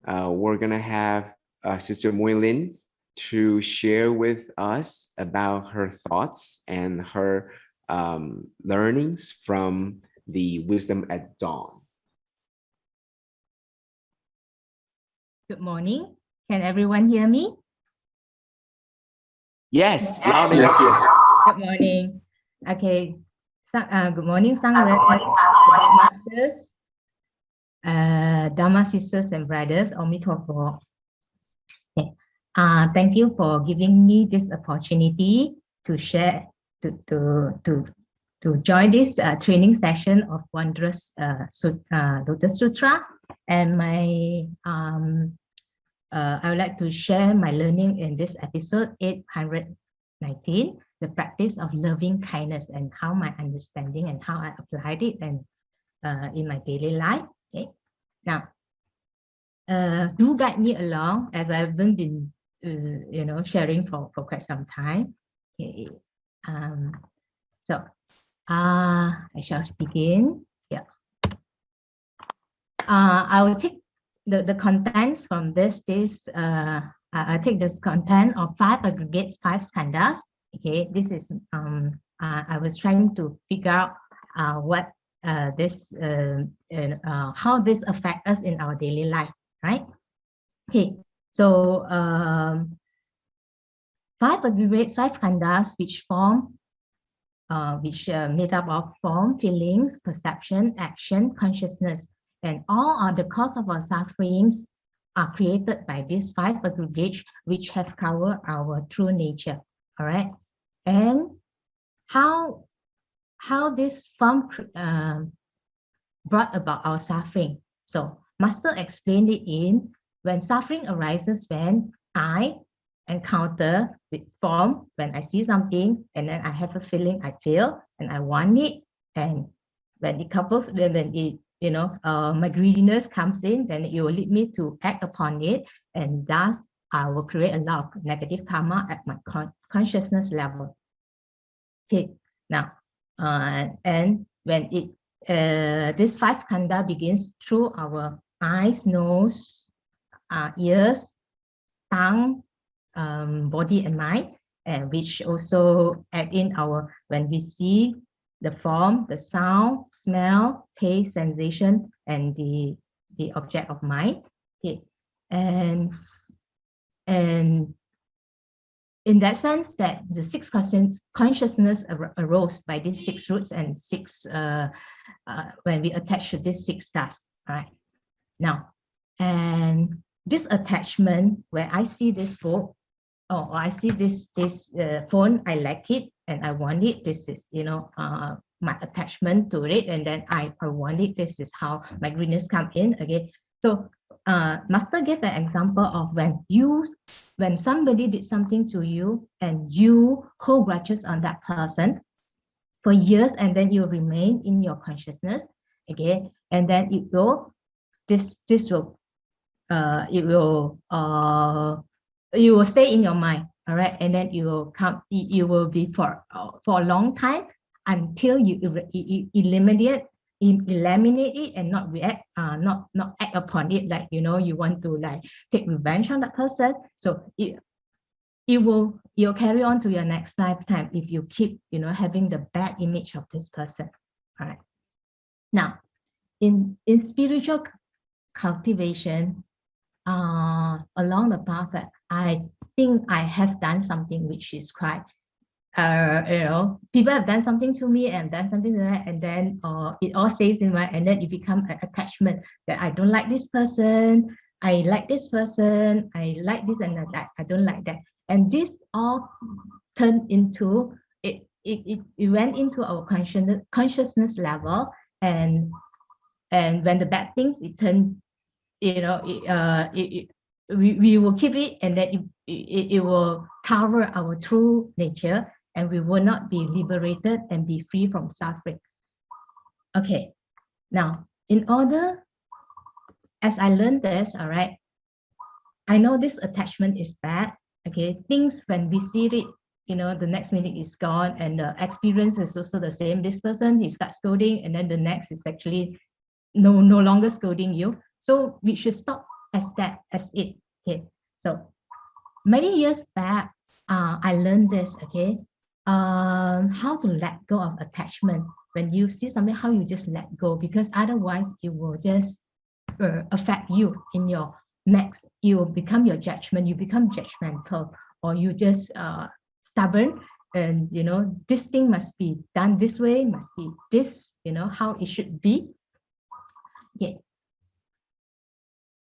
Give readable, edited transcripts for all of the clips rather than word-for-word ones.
we're gonna have Sister SisMooiLin to share with us about her thoughts and her learnings from the Wisdom at Dawn. Good morning. Can everyone hear me? Yes. Yes. Good morning. Okay. Good morning, Sangren, Masters, Dharma sisters and brothers. Omitofo. Okay. Thank you for giving me this opportunity to share, to join this training session of Wondrous Lotus Sutra, and I would like to share my learning in this episode 819, the practice of loving kindness, and how my understanding and how I applied it and in my daily life. Okay, now do guide me along as I haven't been sharing for quite some time. Okay, so I shall begin. Yeah, I will take the contents from this. I take this content of 5 aggregates, 5 skandhas. Okay, this is I was trying to figure out what how this affects us in our daily life, right? Okay, so 5 aggregates, 5 skandhas, which made up of form, feelings, perception, action, consciousness, and all are the cause of our sufferings are created by these 5 aggregates, which have covered our true nature. All right, and how this form brought about our suffering. So Master explained it in when suffering arises when I encounter with form, when I see something and then I have a feeling, I feel and I want it, and when it couples, when it my greediness comes in, then it will lead me to act upon it, and thus I will create a lot of negative karma at my consciousness level. Okay, now and when it this 5 skandha begins through our eyes, nose, ears, tongue, body and mind, and which also add in our when we see the form, the sound, smell, taste, sensation, and the object of mind. Okay, and in that sense, that the 6 consciousness arose by these 6 roots and 6 when we attach to these 6 stars. Right now, and this attachment, where I see this book, or I see this phone, I like it and I want it. This is my attachment to it, and then I want it. This is how my greediness come in again. So Master gave an example of when somebody did something to you and you hold grudges on that person for years, and then you remain in your consciousness again, and then it will you will stay in your mind, all right, and then you will be for a long time until you eliminate it and not react, not act upon it, like you want to like take revenge on that person. So you'll carry on to your next lifetime if you keep having the bad image of this person. All right, now in spiritual cultivation, along the path that I think I have done something which is quite people have done something to me and done something to that, and then it all stays in my, and then it becomes an attachment that I don't like this person, I like this person, I like this and that, I don't like that, and this all turned into it went into our consciousness level, and when the bad things, it turned, we will keep it, and then it will cover our true nature, and we will not be liberated and be free from suffering. Okay, now in order, as I learned this, all right, I know this attachment is bad. Okay, things when we see it, the next minute is gone, and the experience is also the same. This person, he starts scolding, and then the next is actually no longer scolding you. So we should stop as that as it. Okay, so many years back, I learned this. Okay, how to let go of attachment. When you see something, how you just let go, because otherwise it will just affect you in your next. You will become your judgment. You become judgmental, or you just stubborn. And this thing must be done this way. Must be this. How it should be. Okay.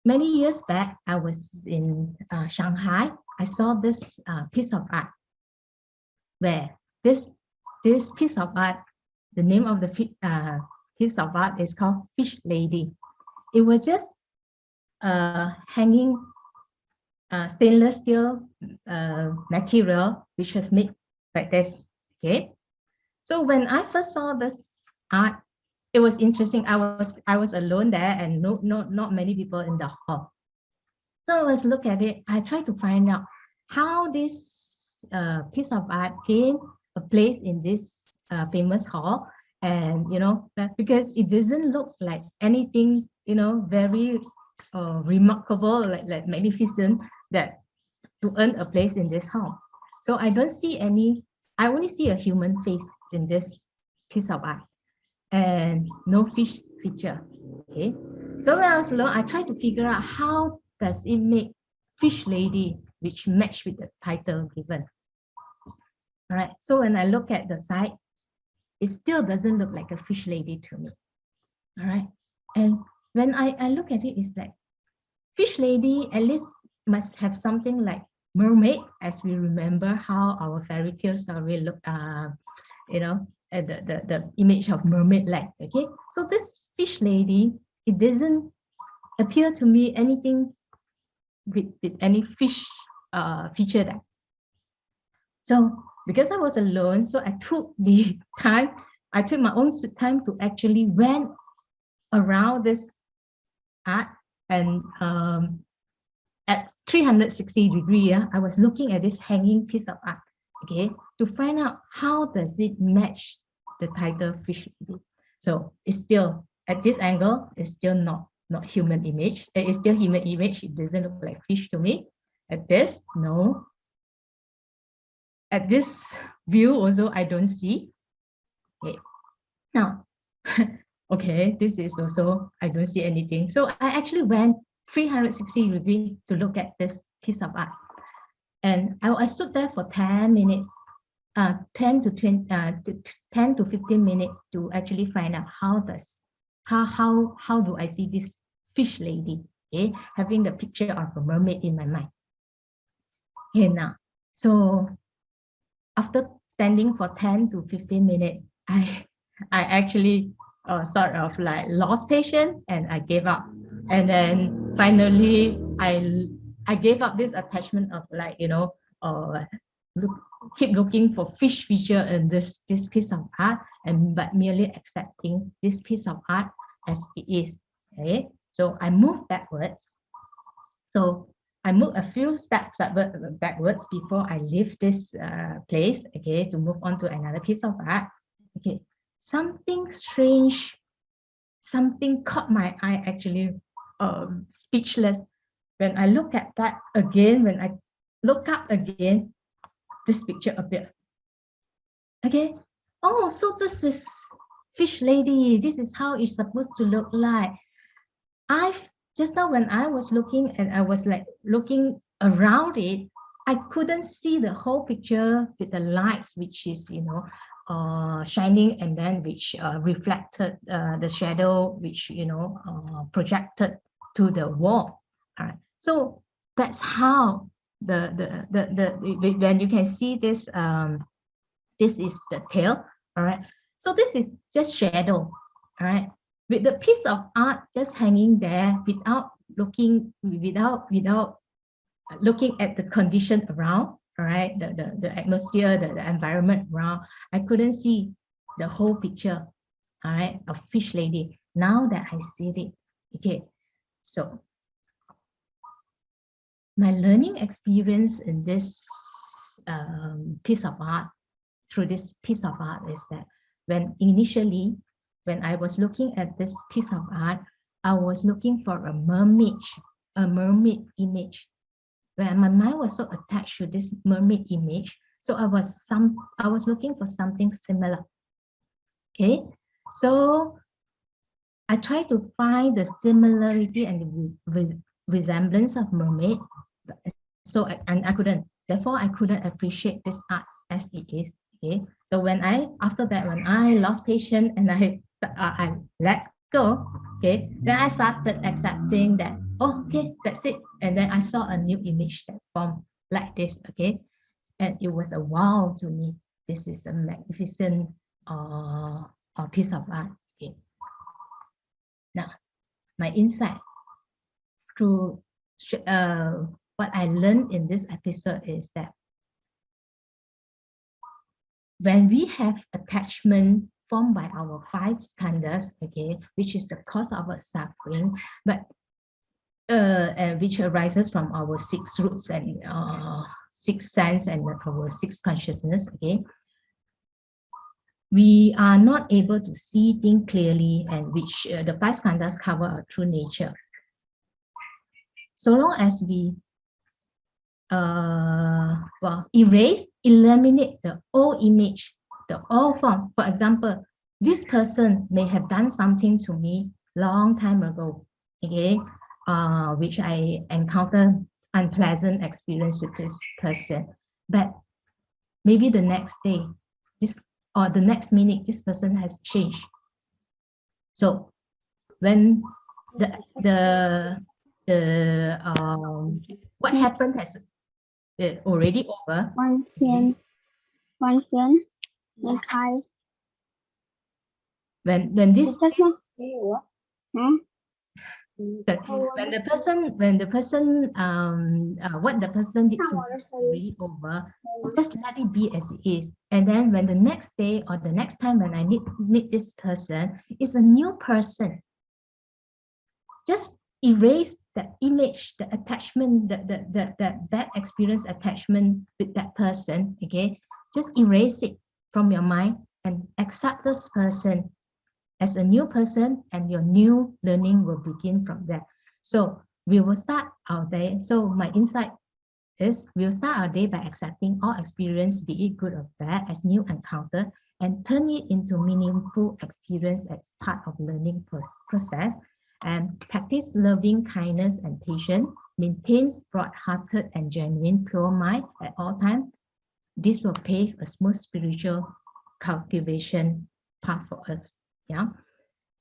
Many years back, I was in Shanghai. I saw this piece of art where this piece of art, the name of the piece of art is called Fish Lady. It was just hanging stainless steel material, which was made like this. Okay, so when I first saw this art, it was interesting. I was alone there, and not many people in the hall. So I was look at it. I tried to find out how this piece of art gained a place in this famous hall, and because it doesn't look like anything very remarkable, like magnificent, that to earn a place in this hall. So I don't see any. I only see a human face in this piece of art, and no fish feature. Okay, so when I was alone, I tried to figure out how does it make Fish Lady, which match with the title given. All right, so when I look at the side, it still doesn't look like a fish lady to me. All right, and when I look at it, it's like fish lady at least must have something like mermaid, as we remember how our fairy tale story look, the image of mermaid leg. Okay, so this fish lady, it doesn't appear to me anything with any fish feature there. So because I was alone, so I took the time, I took my own time to actually went around this art, and at 360 degree, I was looking at this hanging piece of art, okay, to find out how does it match the title Fish Lady. So it's still at this angle, it's still not human image. It's still human image. It doesn't look like fish to me. At this, no. At this view also, I don't see. Okay, now, okay, this is also, I don't see anything. So I actually went 360 degrees to look at this piece of art. And I stood there for 10 minutes, 10 to 15 minutes to actually find out how do I see this fish lady, okay, having the picture of a mermaid in my mind. Okay, now, so after standing for 10 to 15 minutes, I actually sort of like lost patience, and I gave up. And then finally, I gave up this attachment of like, keep looking for fish feature in this piece of art, but merely accepting this piece of art as it is. Okay, so I moved backwards. So I moved a few steps backwards before I leave this place, okay, to move on to another piece of art. Okay, something strange, something caught my eye, actually, speechless. When I look at that again, when I look up again, this picture appeared. Okay, oh, so this is Fish Lady. This is how it's supposed to look like. Just now when I was looking, and I was like looking around it, I couldn't see the whole picture with the lights, which is shining, and then which reflected the shadow, which projected to the wall. All right, so that's how when you can see this, this is the tail. All right, so this is just shadow. All right, with the piece of art just hanging there without looking at the condition around, all right, the atmosphere, the environment around, I couldn't see the whole picture, all right, of Fish Lady. Now that I see it, okay, so my learning experience in this piece of art, through this piece of art, is that when I was looking at this piece of art, I was looking for a mermaid, a mermaid image, where my mind was so attached to this mermaid image. So I was looking for something similar. Okay, so I tried to find the similarity and the resemblance of mermaid. So I couldn't. Therefore, I couldn't appreciate this art as it is. Okay. So after that, when I lost patience and I let go, okay, then I started accepting that, oh, okay, that's it. And then I saw a new image that formed like this. Okay. And it was a wow to me. This is a magnificent piece of art. Okay. Now, my insight through what I learned in this episode is that when we have attachment formed by our 5 skandhas, okay, which is the cause of our suffering, but which arises from our 6 roots and 6 sense and our 6 consciousness, okay, we are not able to see things clearly, and which the 5 skandhas cover our true nature. So long as we eliminate the old image, the old form. For example, this person may have done something to me long time ago, okay, which I encountered unpleasant experience with this person, but maybe the next day, the next minute, this person has changed. So when what happened has already over. When this when the person what the person did to me is already over, just let it be as it is. And then when the next day or the next time when I meet this person, it's a new person. Just erase the image, the attachment, that experience attachment with that person. Okay, just erase it from your mind and accept this person as a new person, and your new learning will begin from there. So we will start our day. So my insight is we'll start our day by accepting all experience, be it good or bad, as new encounter, and turn it into meaningful experience as part of learning process. And practice loving kindness and patience, maintains broad-hearted and genuine pure mind at all times. This will pave a smooth spiritual cultivation path for us. Yeah.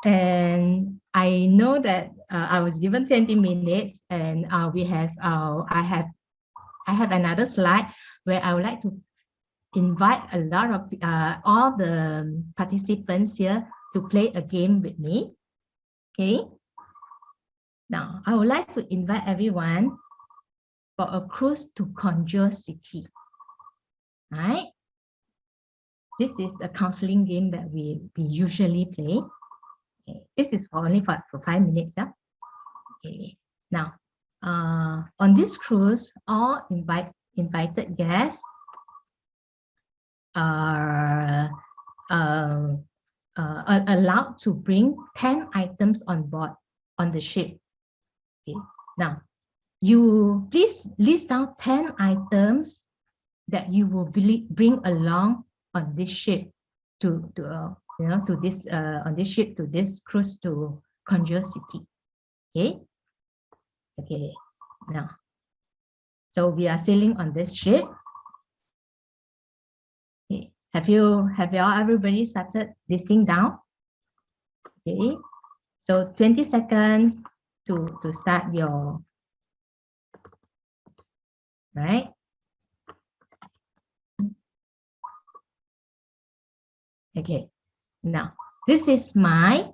And I know that I was given 20 minutes, and I have another slide where I would like to invite a lot of all the participants here to play a game with me. Okay. Now, I would like to invite everyone for a cruise to Conjure City. All right. This is a counseling game that we usually play. Okay. This is only for 5 minutes. Yeah? Okay. Now, on this cruise, all invited guests are allowed to bring 10 items on board on the ship. Okay. Now, you please list down 10 items that you will bring along on this ship to this on this ship to this cruise to Conjure City. Okay. Okay. Now, so we are sailing on this ship. Okay. Have y'all everybody started listing down? Okay. So 20 seconds to start your right. Okay. Now this is my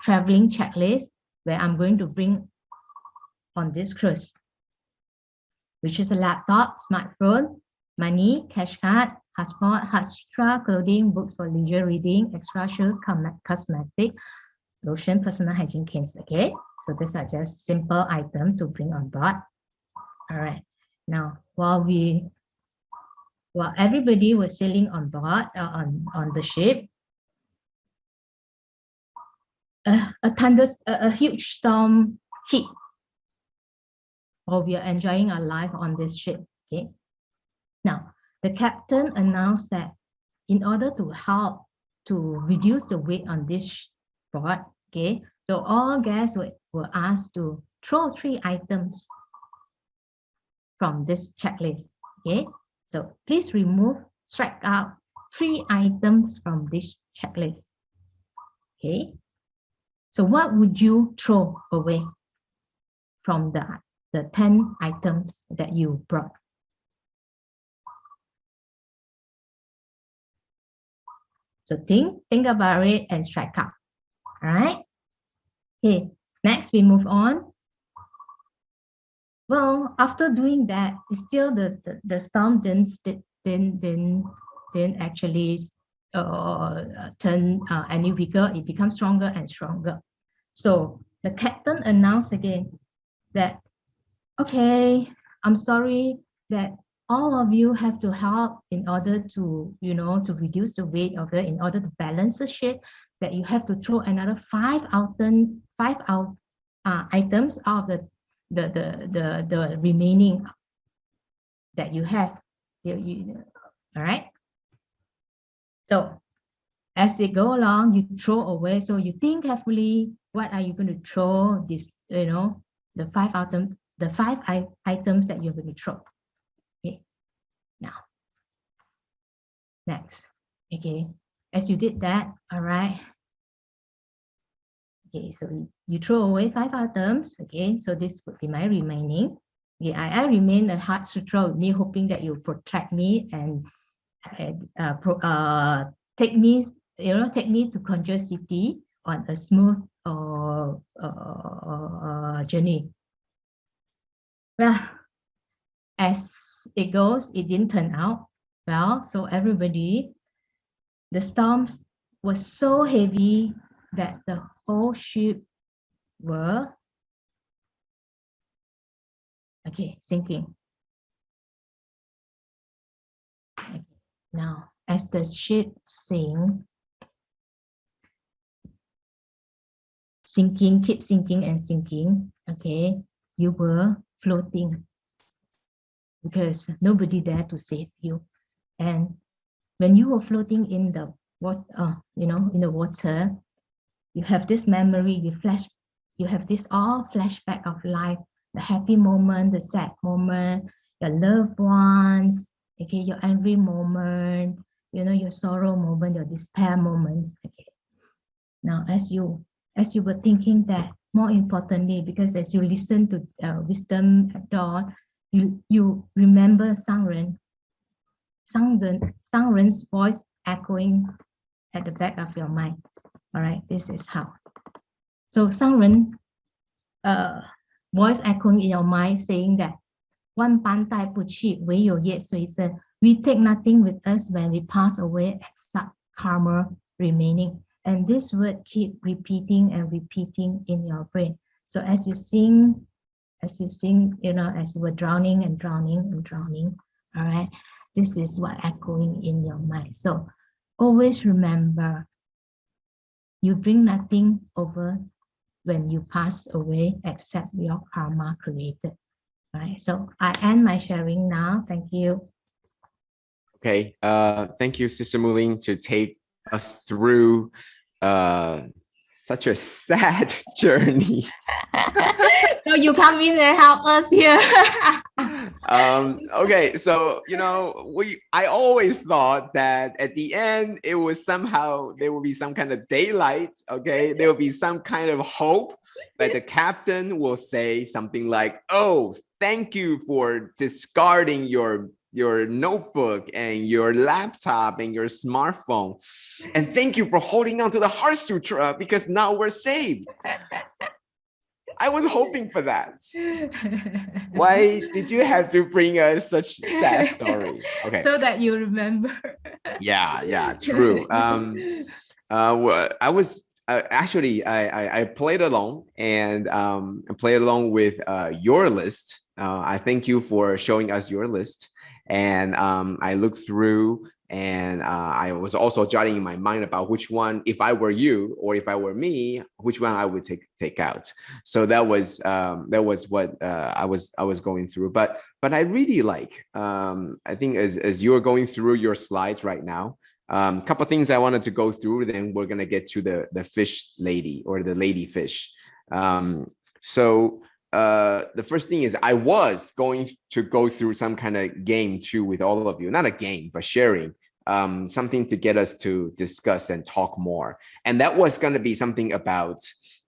traveling checklist where I'm going to bring on this cruise, which is a laptop, smartphone, money, cash card, passport, extra clothing, books for leisure reading, extra shoes, cosmetic, lotion, personal hygiene kits. Okay, so these are just simple items to bring on board. All right. Now, while everybody was sailing on board on the ship, a huge storm hit, or we are enjoying our life on this ship. Okay. Now, the captain announced that in order to help to reduce the weight on this board, okay, so all guests were asked to throw 3 items from this checklist. Okay, so please strike out 3 items from this checklist. Okay, so what would you throw away from the 10 items that you brought? So think about it and strike out. All right. Okay. Next, we move on. Well, after doing that, still the storm didn't actually turn any weaker. It becomes stronger and stronger. So the captain announced again that, okay, I'm sorry that all of you have to help in order to, to reduce the weight of it, in order to balance the ship, that you have to throw another 5 items out of the remaining that you have. All right. So as you go along, you throw away. So you think carefully, what are you going to throw? This, the 5 items that you're going to throw. Okay. Now, next. Okay. As you did that, all right. Okay, so you throw away 5 items. Okay, so this would be my remaining. Okay, I remain a heart sutra with me, hoping that you protect me and take me, take me to Conjure City on a smooth journey. Well, as it goes, it didn't turn out well. So everybody, the storms was so heavy that the whole ship were sinking. Okay. Now, as the ship keep sinking and sinking, okay, you were floating because nobody dared to save you. And when you were floating in the water, in the water, you have this memory, you have this all flashback of life, the happy moment, the sad moment, your loved ones, okay, your angry moment, your sorrow moment, your despair moments. Okay. Now, as you were thinking that, more importantly, because as you listen to wisdom at dawn, you remember Sangren's voice echoing at the back of your mind. All right, this is how. So Sangren voice echoing in your mind saying that we take nothing with us when we pass away except karma remaining. And this word keep repeating and repeating in your brain. So as you sing, as you were drowning and drowning and drowning, all right, this is what echoing in your mind. So always remember, you bring nothing over when you pass away except your karma created. All right, so I end my sharing now. Thank you. Okay, thank you, SisMooiLin, to take us through such a sad journey. So you come in and help us here. Okay, so I always thought that at the end it was somehow there will be some kind of daylight. Okay, there will be some kind of hope. Like the captain will say something like, "Oh, thank you for discarding your notebook and your laptop and your smartphone, and thank you for holding on to the Heart Sutra because now we're saved." I was hoping for that. Why did you have to bring us such sad story? Okay, so that you remember. Yeah, true. I was actually I played along and played along with your list. I thank you for showing us your list, and I looked through And I was also jotting in my mind about which one, if I were you or if I were me, which one I would take out. So that was what I was going through. But I really like, I think as you're going through your slides right now, a couple of things I wanted to go through. Then we're gonna get to the fish lady or the lady fish. So the first thing is I was going to go through some kind of game too with all of you, not a game, but sharing something to get us to discuss and talk more. And that was going to be something about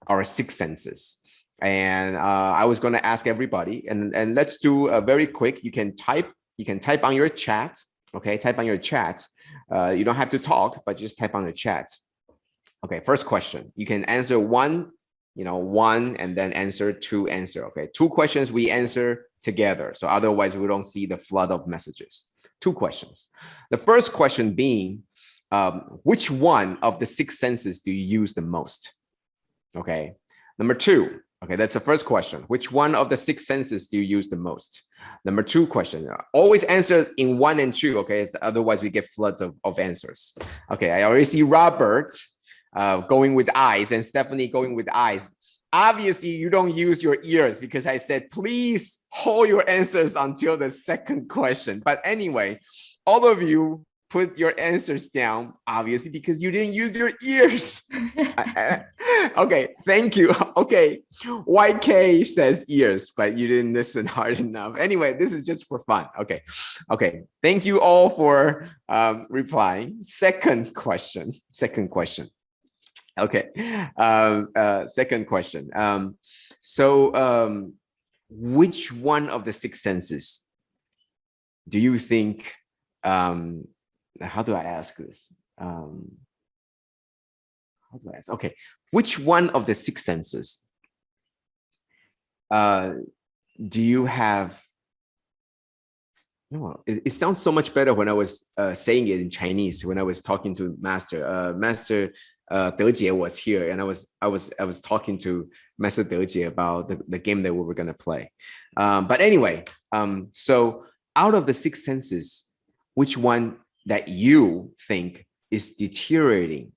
our six senses. And I was going to ask everybody, and let's do a very quick. You can type on your chat. Okay, type on your chat. You don't have to talk, but just type on the chat. Okay, first question. You can answer one and then answer two answer. Okay, two questions we answer together. So otherwise we don't see the flood of messages. Two questions. The first question being, which one of the six senses do you use the most? Okay. Number two. Okay, that's the first question. Which one of the six senses do you use the most? Number two question. Always answer in one and two. Okay, otherwise we get floods of answers. Okay, I already see Robert going with eyes and Stephanie going with eyes. Obviously, you don't use your ears because I said, please hold your answers until the second question. But anyway, all of you put your answers down, obviously, because you didn't use your ears. Okay, thank you. Okay, YK says ears, but you didn't listen hard enough. Anyway, this is just for fun. Okay, thank you all for replying. Second question. Okay, second question. Which one of the six senses do you think, how do I ask this? Okay, which one of the six senses do you have? It sounds so much better when I was saying it in Chinese, when I was talking to Master. Master Dejie was here, and I was talking to Master Dejie about the game that we were going to play. But anyway, so out of the six senses, which one that you think is deteriorating,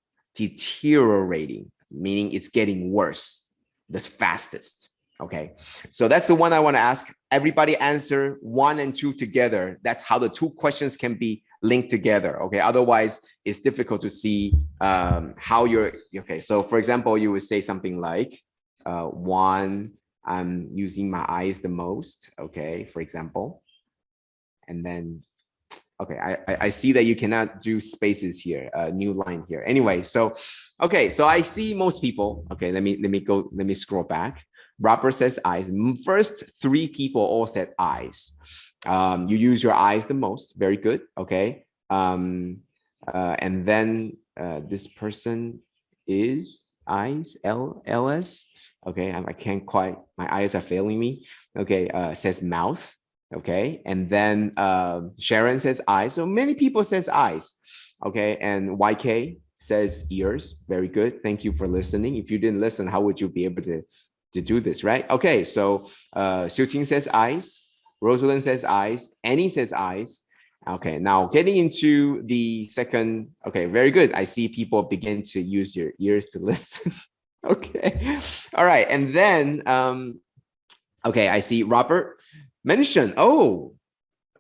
meaning it's getting worse the fastest? Okay, so that's the one I want to ask. Everybody answer one and two together. That's how the two questions can be linked together. Okay, otherwise it's difficult to see how you're. Okay, so for example, you would say something like, one, I'm using my eyes the most. Okay, for example, and then, okay, I see that you cannot do spaces here. New line here. Anyway, so okay, so I see most people. Okay, let me scroll back. Robert says eyes. First three people all said eyes. You use your eyes the most. Very good. Okay. And then this person is eyes. LS. Okay. I can't quite. My eyes are failing me. Okay. Says mouth. Okay. And then Sharon says eyes. So many people says eyes. Okay. And YK says ears. Very good. Thank you for listening. If you didn't listen, how would you be able to do this, right? Okay, so Xiuqing says eyes, Rosalind says eyes, Annie says eyes. Okay, now getting into the second. Okay, very good. I see people begin to use your ears to listen. Okay, all right, and then okay, I see Robert mentioned. Oh,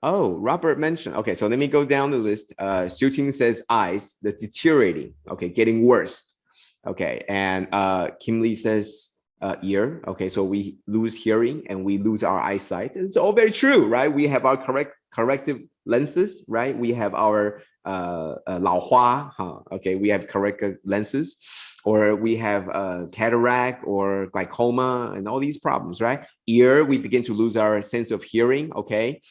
Robert mentioned. Okay, so let me go down the list. Xiuqing says eyes, the deteriorating. Okay, getting worse. Okay, and Kim Lee says ear. Okay, so we lose hearing and we lose our eyesight. It's all very true, right? We have our corrective lenses, right? We have our 老花, okay, we have corrective lenses, or we have cataract or glaucoma and all these problems, right? Ear, we begin to lose our sense of hearing. Okay,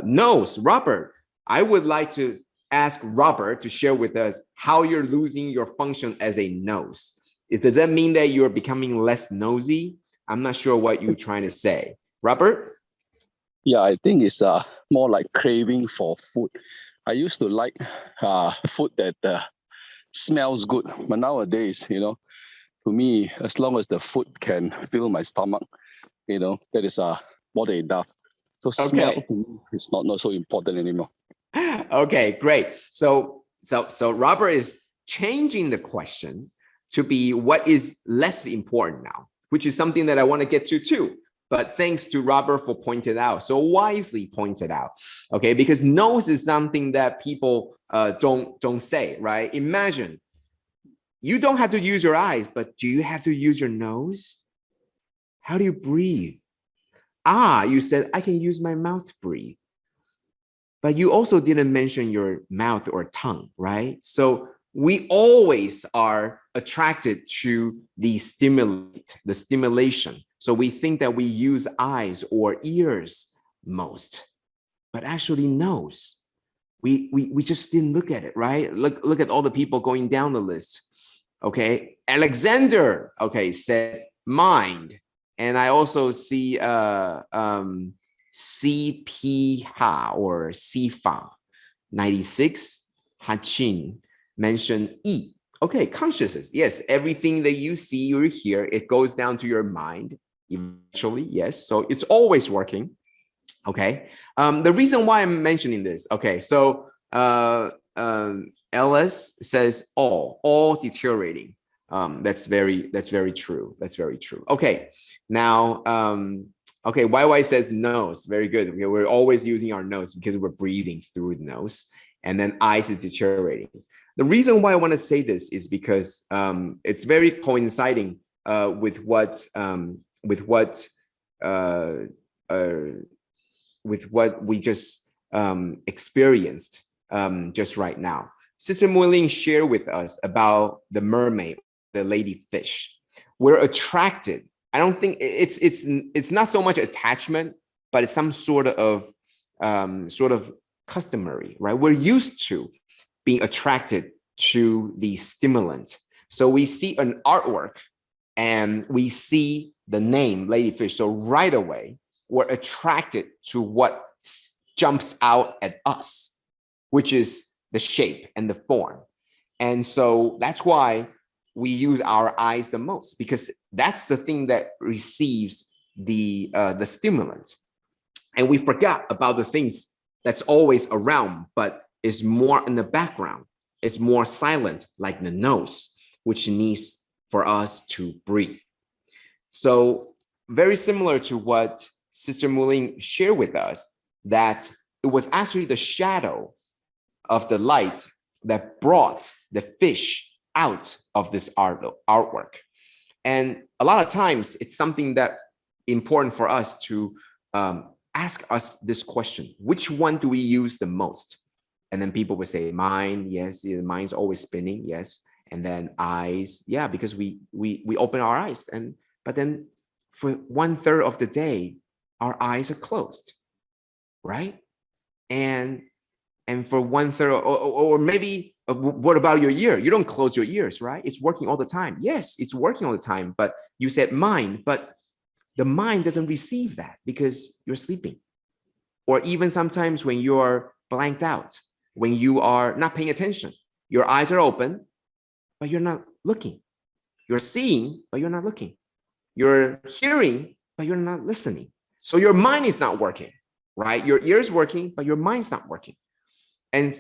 nose, Robert, I would like to ask Robert to share with us how you're losing your function as a nose. Does that mean that you're becoming less nosy? I'm not sure what you're trying to say. Robert? Yeah, I think it's more like craving for food. I used to like food that smells good, but nowadays, to me, as long as the food can fill my stomach, that is more than enough. So smell to me is not so important anymore. Okay, great. So Robert is changing the question to be what is less important now, which is something that I want to get to too. But thanks to Robert for pointing out, so wisely pointed out, okay? Because nose is something that people don't say, right? Imagine you don't have to use your eyes, but do you have to use your nose? How do you breathe? You said I can use my mouth to breathe. But you also didn't mention your mouth or tongue, right? So we always are attracted to the stimulation. So we think that we use eyes or ears most, but actually nose. We just didn't look at it, right? Look at all the people going down the list. Okay, Alexander, okay, said mind. And I also see CP Ha or Sifa 96 Hachin mentioned E. Okay, consciousness. Yes, everything that you see or hear, it goes down to your mind eventually. Yes, so it's always working. Okay, the reason why I'm mentioning this. Okay, so LS says all deteriorating. That's very true. That's very true. Okay, now okay, YY says nose. Very good. We're always using our nose because we're breathing through the nose, and then eyes is deteriorating. The reason why I want to say this is because it's very coinciding with what we just experienced just right now. Sister SisMooiLin shared with us about the mermaid, the lady fish. We're attracted. I don't think it's not so much attachment, but it's some sort of customary, right? We're used to being attracted to the stimulant. So we see an artwork and we see the name ladyfish. So right away, we're attracted to what jumps out at us, which is the shape and the form. And so that's why we use our eyes the most, because that's the thing that receives the stimulant. And we forgot about the things that's always around, but is more in the background. It's more silent, like the nose, which needs for us to breathe. So very similar to what Sister SisMooiLin shared with us, that it was actually the shadow of the light that brought the fish out of this artwork. And a lot of times it's something that important for us to ask us this question: which one do we use the most? And then people would say mind. Yes, the mind's always spinning. Yes. And then eyes. Yeah, because we open our eyes, but then for 1/3 of the day, our eyes are closed, right? And for 1/3, or maybe, what about your ear? You don't close your ears, right? It's working all the time. Yes, it's working all the time. But you said mind, but the mind doesn't receive that because you're sleeping. Or even sometimes when you are blanked out, when you are not paying attention, your eyes are open, but you're not looking. You're seeing, but you're not looking. You're hearing, but you're not listening. So your mind is not working, right? Your ear is working, but your mind's not working. And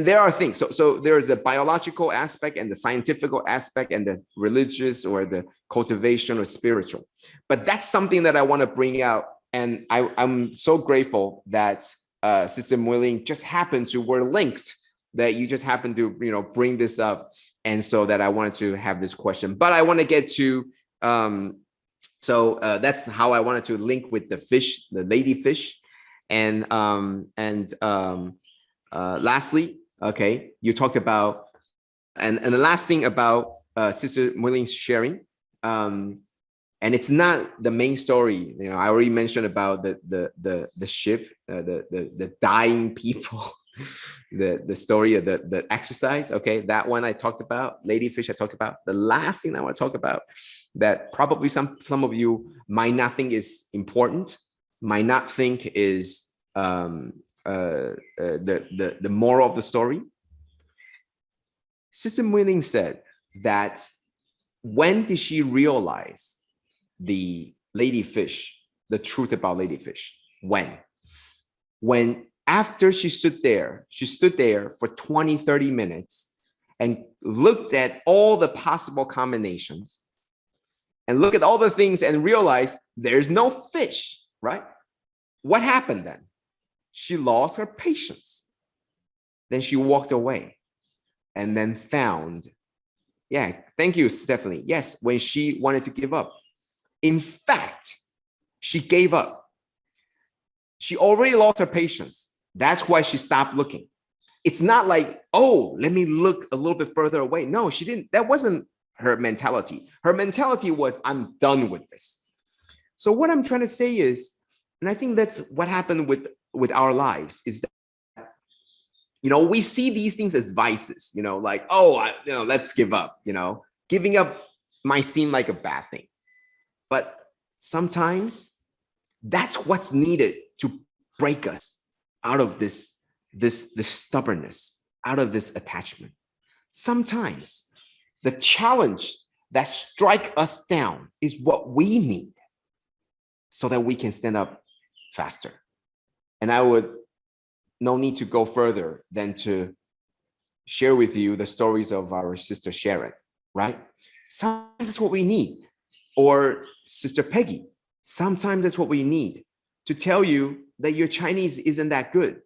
there are things. So there's a biological aspect and the scientific aspect and the religious or the cultivation or spiritual. But that's something that I want to bring out. And I'm so grateful that Sister SisMooiLin just happened to, we're linked, that you just happened to bring this up. And so that I wanted to have this question. But I want to get to that's how I wanted to link with the fish, the lady fish. And lastly, okay, you talked about, and the last thing about Sister SisMooiLin's sharing, and it's not the main story. I already mentioned about the ship, the dying people, the story of the exercise. Okay, that one I talked about. Ladyfish I talked about. The last thing I want to talk about, that probably some of you might not think is important, might not think is the moral of the story. Sister SisMooiLin said that when did she realize the ladyfish, the truth about ladyfish? When After she stood there for 20, 30 minutes and looked at all the possible combinations and look at all the things and realized there's no fish, right? What happened then? She lost her patience. Then she walked away and then found, yeah, thank you, Stephanie. Yes, when she wanted to give up. In fact, she gave up. She already lost her patience. That's why she stopped looking. It's not like, oh, let me look a little bit further away. No, she didn't. That wasn't her mentality. Her mentality was, I'm done with this. So what I'm trying to say is, and I think that's what happened with our lives, is that, we see these things as vices, like, oh, let's give up. Giving up might seem like a bad thing, but sometimes that's what's needed to break us out of this stubbornness, out of this attachment. Sometimes the challenge that strike us down is what we need so that we can stand up faster. And I would no need to go further than to share with you the stories of our sister Sharon, right? Sometimes that's what we need. Or Sister Peggy, sometimes that's what we need to tell you that your Chinese isn't that good.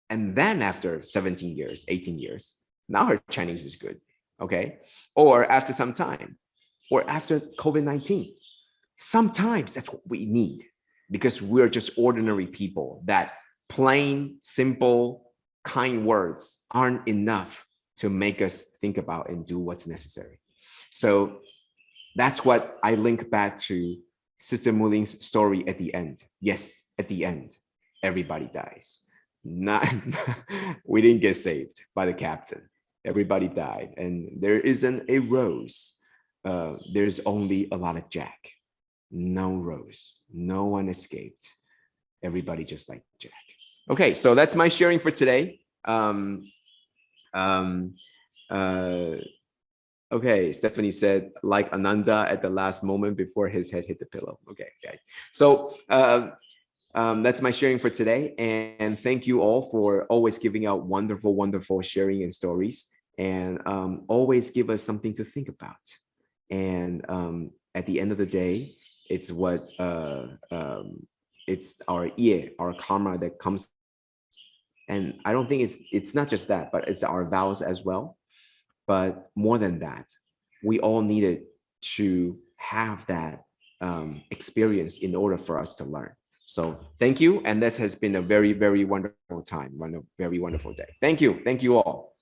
And then after 17 years, 18 years, now her Chinese is good, okay? Or after some time, or after COVID-19, sometimes that's what we need, because we're just ordinary people that plain, simple, kind words aren't enough to make us think about and do what's necessary. So that's what I link back to Sister SisMooiLin's story at the end. Yes, at the end, everybody dies. We didn't get saved by the captain. Everybody died, and there isn't a rose. There's only a lot of Jack. No rose. No one escaped. Everybody just like Jack. Okay, so that's my sharing for today. Okay, Stephanie said, like Ananda at the last moment before his head hit the pillow. Okay. So that's my sharing for today. And thank you all for always giving out wonderful, wonderful sharing and stories. And always give us something to think about. And at the end of the day, it's what it's our our karma that comes. And I don't think it's not just that, but it's our vows as well. But more than that, we all needed to have that experience in order for us to learn. So thank you. And this has been a very, very wonderful time, a very wonderful day. Thank you. Thank you all.